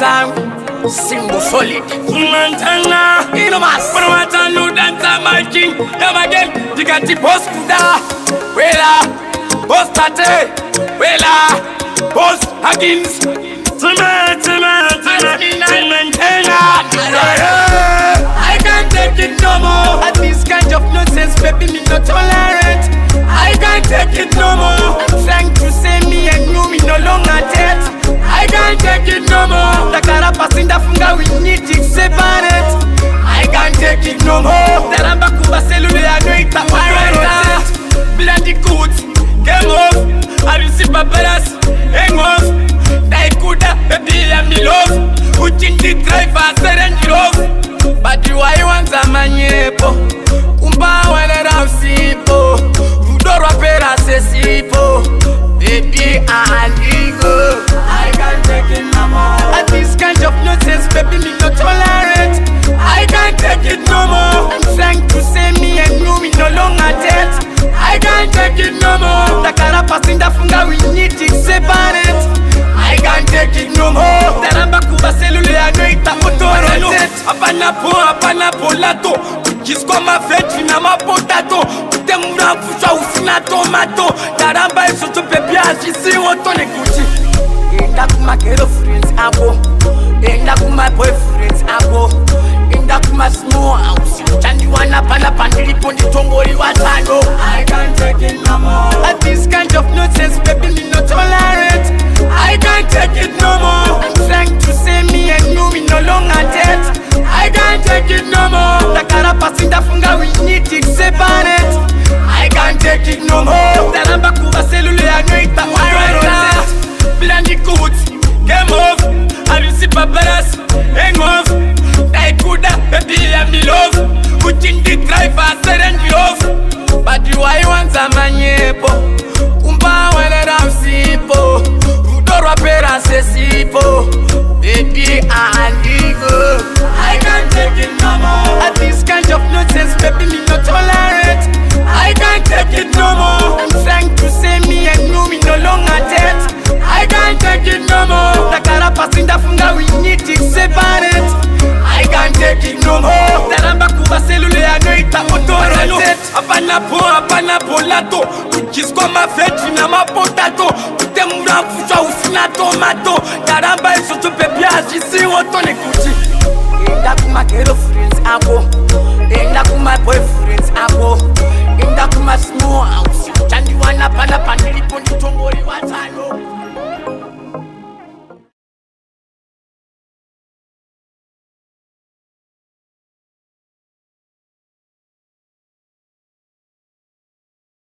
time, single solid. Montana, Inomas, Montana, dancer, my king. Never again, you got the boss kuda. Wela, boss tate. Wela, boss Huggins. I can't take it no more. at this kind of nonsense, baby, me not tolerant. I can't take it no more. Trying to say me and you, me no longer dead. I can't take it no more. Takara pasinda funga, we need to separate. I can't take it no more. Taramba kuba selule ya noita Alright, Blandi Goods, game off. I receive paparas, hang off. Daikuda, baby, I'm in love. Putin the driver, said love. But you are one zamanyepo. Kumba wale ramsipo. Vudoro pera sesipo. Baby, I go. I can't take it no more. At this kind of nonsense, baby, me not tolerant. I can't take it no more. I'm trying to say me and you, me no longer dead. I can't take it no more. Takara pasinda funga, we need to separate. I can't take it no more. Taramba kuba selule ya noita autorité. Hapana polato. Kisko mafeti na mapotato. Kute muna kushwa usina tomato. Taramba isoto pepi ajisi otone kuchi. Enda kuma girlfriends abo. Enda kuma boyfriends abo. Enda kuma small house. Chandi wana pana pandili pondi tongori watano. I can't take it no more. At this kind of nonsense, baby, me not tolerant. I can't take it no more. I'm trying to say me and you, me no longer dead. I can't take it no more. Takara pasinda funga, we need to separate. I can't take it no more. Taramba kuba selule ya noita Alright, Blandi Goods, game off. I receive paparas, hang off. Daikuda, baby, I'm in love. Putin the driver, said love. But you are one zamanyepo. Kumba wale ramsipo. Vudoro pera sesipo. Baby, I go. I can't take it no more. At this kind of nonsense, baby, me not tolerant. I can't take it no more. I'm trying to say me and you, me no longer dead. I can't take it no more. Takara pasinda funga, we need to separate. I can't take it no more. Taramba kuba selule ya noita autorité. Hapana polato. Kisko mafeti na mapotato. Kute muna kushwa usina tomato. Taramba isoto pepi ajisi otone kuchi. Enda kuma girlfriends abo. Enda kuma boyfriends abo. Enda kuma small house. Chandi wana pana pandili pondi tongori watano.